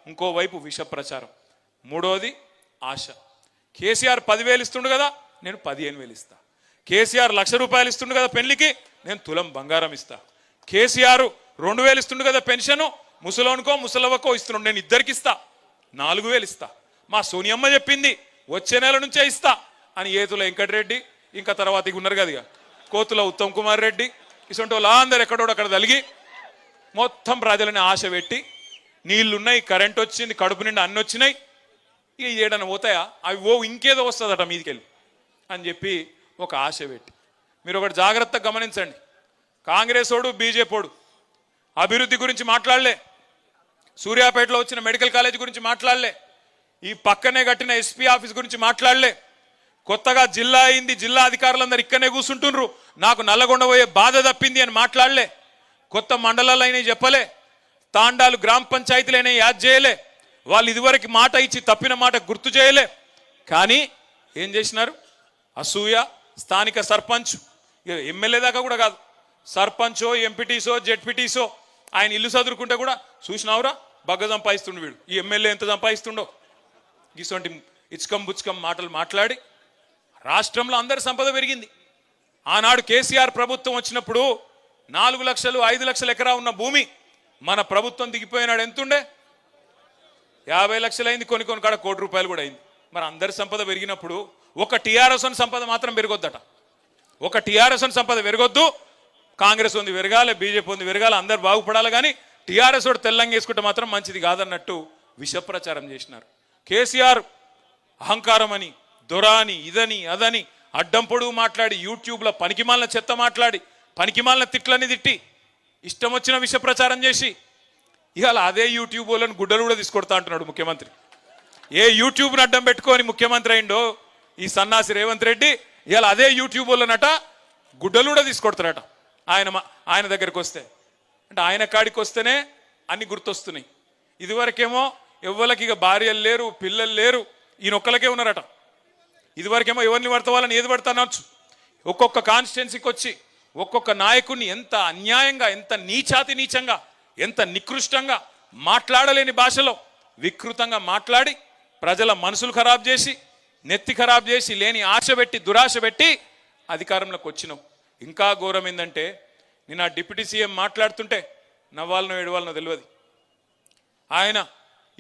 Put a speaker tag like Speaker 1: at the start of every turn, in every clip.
Speaker 1: ఇంకోవైపు విష ప్రచారం. మూడోది ఆశ. కేసీఆర్ 10,000 ఇస్తుండు కదా, నేను 15,000 ఇస్తా. కేసీఆర్ ₹1,00,000 ఇస్తుండు కదా పెళ్లికి, నేను తులం బంగారం ఇస్తా. కేసీఆర్ 2,000 ఇస్తుండు కదా పెన్షను, ముసలోనికో ముసలవ్వకో ఇస్తుండు, నేను ఇద్దరికి ఇస్తా, 4,000 ఇస్తా. మా సోనియమ్మ చెప్పింది వచ్చే నెల నుంచే ఇస్తా అని ఏతుల వెంకటరెడ్డి, ఇంకా తర్వాత ఉన్నారు కదా కోతుల ఉత్తమ్ కుమార్ రెడ్డి, ఇటువంటి వాళ్ళు అందరు ఎక్కడోడు అక్కడ తలిగి మొత్తం ప్రజలని ఆశ పెట్టి, నీళ్లున్నాయి, కరెంట్ వచ్చింది, కడుపు నిండా అన్ని వచ్చినాయి, ఇక ఏడన్నా పోతాయా అవి ఇంకేదో వస్తుందట మీదికెళ్ళి అని చెప్పి ఒక ఆశ పెట్టి. మీరు ఒకటి జాగ్రత్తగా గమనించండి, కాంగ్రెస్ ఓడు బీజేపీడు అభివృద్ధి గురించి మాట్లాడలే, సూర్యాపేటలో వచ్చిన మెడికల్ కాలేజ్ గురించి మాట్లాడలే, ఈ పక్కనే కట్టిన ఎస్పీ ఆఫీస్ గురించి మాట్లాడలే, కొత్తగా జిల్లా అయింది, జిల్లా అధికారులందరూ ఇక్కడనే కూర్చుంటుండ్రు, నాకు నల్లగొండ పోయే బాధ తప్పింది అని మాట్లాడలే, కొత్త మండలాలు అయినాయి చెప్పలే, తాండాలు గ్రామ పంచాయతీలైనా యాద్ చేయలే, వాళ్ళు ఇదివరకు మాట ఇచ్చి తప్పిన మాట గుర్తు చేయలే. కానీ ఏం చేసినారు? అసూయ. స్థానిక సర్పంచ్, ఎమ్మెల్యే దాకా కూడా కాదు, సర్పంచో ఎంపీటీసో జెడ్పీటీసో ఆయన ఇల్లు చదువుకుంటే కూడా చూసినావురా బగ్గ సంపాదిస్తుండు వీడు, ఈ ఎమ్మెల్యే ఎంత సంపాదిస్తుండో, ఇటువంటి ఇచ్కం బుచ్కం మాటలు మాట్లాడి రాష్ట్రంలో అందరి సంపద పెరిగింది. ఆనాడు కేసీఆర్ ప్రభుత్వం వచ్చినప్పుడు 4 లక్షలు 5 లక్షల ఎకరా ఉన్న భూమి మన ప్రభుత్వం దిగిపోయినాడు ఎంతుండే? 50 లక్షలు అయింది, కొన్ని కాడ ₹1,00,00,000 కూడా అయింది. మరి అందరి సంపద పెరిగినప్పుడు ఒక టీఆర్ఎస్ సంపద మాత్రం పెరగొద్దట, ఒక టీఆర్ఎస్ సంపద పెరగొద్దు, కాంగ్రెస్ ఉంది పెరగాలి, బీజేపీ ఉంది పెరగాలి, అందరు బాగుపడాలి, కానీ టీఆర్ఎస్ వాడు తెల్లంగా వేసుకుంటే మాత్రం మంచిది కాదన్నట్టు విష ప్రచారం చేసినారు. కేసీఆర్ అహంకారం అని, దొరాని, ఇదని అదని అడ్డం పొడుగు మాట్లాడి, యూట్యూబ్లో పనికిమాలిన చెత్త మాట్లాడి, పనికిమాలిన తిట్లని తిట్టి, ఇష్టం వచ్చిన విష ప్రచారం చేసి, ఇవాళ అదే యూట్యూబ్ వాళ్ళని గుడ్డలు కూడా తీసుకొడతా అంటున్నాడు ముఖ్యమంత్రి. ఏ యూట్యూబ్ని అడ్డం పెట్టుకొని ముఖ్యమంత్రి అయిండో ఈ సన్నాసి రేవంత్ రెడ్డి, ఇవాళ అదే యూట్యూబ్ వాళ్ళనట గుడ్డలు కూడా తీసుకొడతారట ఆయన దగ్గరికి వస్తే. అంటే ఆయన కాడికి వస్తేనే అన్ని గుర్తొస్తున్నాయి. ఇదివరకేమో ఎవ్వరికి ఇక భార్యలు లేరు, పిల్లలు లేరు, ఈయనొక్కలకే ఉన్నారట. ఇదివరకేమో ఎవరిని పడతావాలని ఏది పడతానొచ్చు. ఒక్కొక్క కాన్స్టిట్యున్సీకి వచ్చి ఒక్కొక్క నాయకుడిని ఎంత అన్యాయంగా, ఎంత నీచంగా, ఎంత నికృష్టంగా, మాట్లాడలేని భాషలో వికృతంగా మాట్లాడి ప్రజల మనసులు ఖరాబ్ చేసి, నెత్తి ఖరాబ్ చేసి, లేని ఆశ పెట్టి, దురాశ పెట్టి అధికారంలోకి వచ్చినాం. ఇంకా ఘోరం ఏంటంటే, నిన్న డిప్యూటీ సీఎం మాట్లాడుతుంటే నవ్వాలనో ఏడవాలనో తెలియదు. ఆయన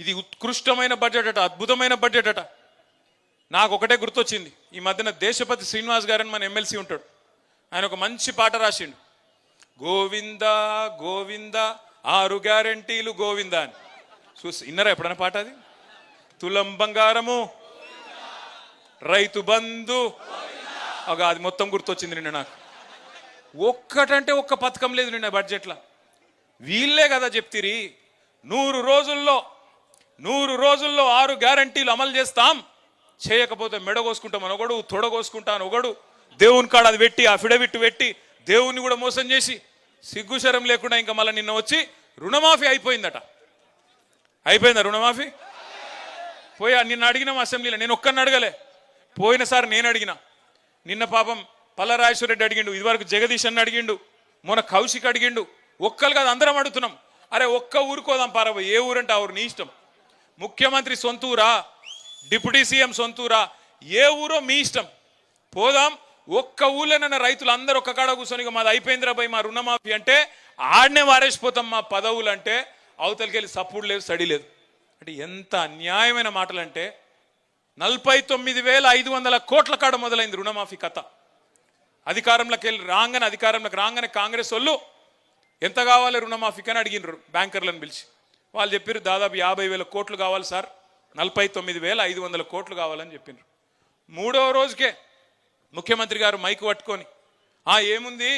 Speaker 1: ఇది ఉత్కృష్టమైన బడ్జెట్ అట, అద్భుతమైన బడ్జెట్ అట. నాకు ఒకటే గుర్తొచ్చింది, ఈ మధ్యన దేశపతి శ్రీనివాస్ గారని మన ఎమ్మెల్సీ ఉంటాడు, ఆయన ఒక మంచి పాట రాసిండు, గోవింద గోవింద 6 గ్యారెంటీలు గోవింద అని. చూసి విన్నారా ఎప్పుడైనా పాట? అది తులం బంగారము, రైతు బంధు, అది మొత్తం గుర్తొచ్చింది నిన్న నాకు. ఒక్కటంటే ఒక్క పథకం లేదు నిన్న బడ్జెట్లో. వీళ్ళే కదా చెప్తిరి 100 రోజుల్లో 6 గ్యారెంటీలు అమలు చేస్తాం, చేయకపోతే మెడ కోసుకుంటామని ఒకడు, తొడ కోసుకుంటాను ఒకడు, దేవుని కాడ అది పెట్టి అఫిడవిట్ పెట్టి దేవుని కూడా మోసం చేసి సిగ్గుశరం లేకుండా ఇంకా మళ్ళీ నిన్న వచ్చి రుణమాఫీ అయిపోయిందట. అయిపోయిందా రుణమాఫీ? పోయా నిన్న అడిగినాం అసెంబ్లీలో, నేను ఒక్కరిని అడగలే, పోయినసారి నేను అడిగిన, నిన్న పాపం పల్లరాజేశ్వర రెడ్డి అడిగిండు, ఇదివరకు జగదీష్ అన్న అడిగిండు, మొన్న కౌశిక్ అడిగిండు, ఒక్కరు కాదు అందరం అడుగుతున్నాం. అరే ఒక్క ఊరుకోదాం పారబో, ఏ ఊరంటే ఆ ఊరు నీ ఇష్టం, ముఖ్యమంత్రి సొంతూరా, డిప్యూటీ సీఎం సొంతూరా, ఏ ఊరో మీ ఇష్టం, పోదాం. ఒక్క ఊళ్ళోనన్న రైతులు అందరూ ఒక్క కాడ కూర్చొని మాది అయిపోయిందిరా భయ్ మా రుణమాఫీ అంటే ఆడనే వారేసిపోతాం మా పదవులు అంటే, అవతలికి వెళ్ళి సపోర్ట్ లేదు, స్టడీ లేదు. అంటే ఎంత అన్యాయమైన మాటలు అంటే, 49,500 కోట్ల కాడ మొదలైంది రుణమాఫీ కథ. అధికారంలోకి రాగానే కాంగ్రెస్ వాళ్ళు ఎంత కావాలి రుణమాఫీకి అని అడిగినారు బ్యాంకర్లను పిలిచి. వాళ్ళు చెప్పారు దాదాపు 50,000 కోట్లు కావాలి సార్, 49,500 కోట్లు కావాలని చెప్పినారు. 3వ రోజుకే ముఖ్యమంత్రి గారు మైకు పట్టుకొని ఏముంది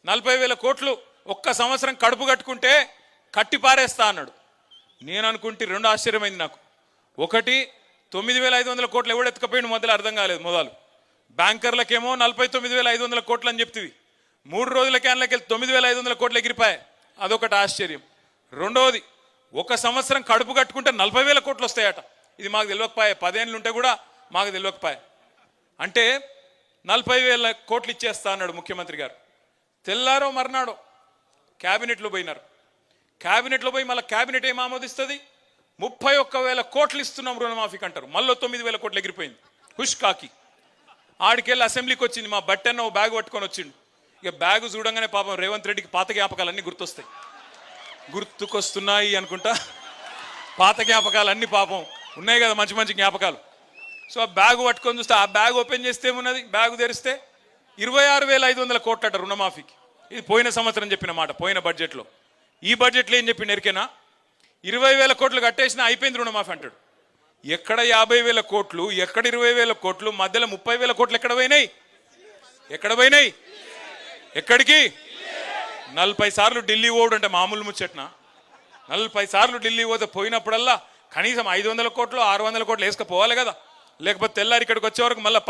Speaker 1: 40,000 కోట్లు ఒక్క సంవత్సరం కడుపు కట్టుకుంటే కట్టి పారేస్తా అన్నాడు. నేను అనుకుంటే 2 ఆశ్చర్యమైంది నాకు. ఒకటి 9,500 కోట్లు ఎవడు ఎత్తుకపోయిండు మొదలు అర్థం కాలేదు. మొదలు బ్యాంకర్లకేమో 49,500 కోట్లు అని చెప్తివి, 3 రోజులకే అందులోకి 9,500 కోట్లు ఎగిరిపాయి, అదొకటి ఆశ్చర్యం. రెండవది, ఒక సంవత్సరం కడుపు కట్టుకుంటే 40,000 కోట్లు వస్తాయట. ఇది మాకు తెలియకపోయే, 10 ఏళ్ళు ఉంటే కూడా మాకు తెలియకపోయే. అంటే 40,000 కోట్లు ఇచ్చేస్తా అన్నాడు ముఖ్యమంత్రి గారు. తెల్లారో మర్నాడో క్యాబినెట్లో పోయినారు. క్యాబినెట్లో పోయి మళ్ళీ క్యాబినెట్ ఏం ఆమోదిస్తుంది? 31,000 కోట్లు ఇస్తున్నాం రుణమాఫీకి అంటారు. మళ్ళీ 9,000 కోట్లు ఎగిరిపోయింది హుష్ కాకి. ఆడికెళ్ళి అసెంబ్లీకి వచ్చింది మా బట్టన్న ఓ బ్యాగ్ పట్టుకొని వచ్చిండు. ఇక బ్యాగ్ చూడంగానే పాపం రేవంత్ రెడ్డికి పాత జ్ఞాపకాలన్నీ గుర్తుకొస్తున్నాయి అనుకుంటా. పాత జ్ఞాపకాలు అన్ని పాపం ఉన్నాయి కదా, మంచి మంచి జ్ఞాపకాలు. సో ఆ బ్యాగ్ పట్టుకొని చూస్తే ఆ బ్యాగ్ ఓపెన్ చేస్తే ఏమున్నది, బ్యాగ్ తెరిస్తే 26,500 కోట్లట రుణమాఫీకి. ఇది పోయిన సంవత్సరం చెప్పిన మాట, పోయిన బడ్జెట్లో. ఈ బడ్జెట్లో ఏం చెప్పి ఎరికేనా, 20,000 కోట్లు కట్టేసినా అయిపోయింది రుణమాఫీ అంటాడు. ఎక్కడ 50,000 కోట్లు, ఎక్కడ 20,000 కోట్లు, మధ్యలో 30,000 కోట్లు ఎక్కడ పోయినాయి? ఎక్కడికి? 40 సార్లు ఢిల్లీ పోవడం అంటే మామూలు ముచ్చట్నా? 40 సార్లు ఢిల్లీ పోతే పోయినప్పుడల్లా కనీసం 500 కోట్లు 600 కోట్లు వేసుకపోవాలి కదా, లేకపోతే తెల్లారి ఇక్కడికి వచ్చే వరకు మళ్ళీ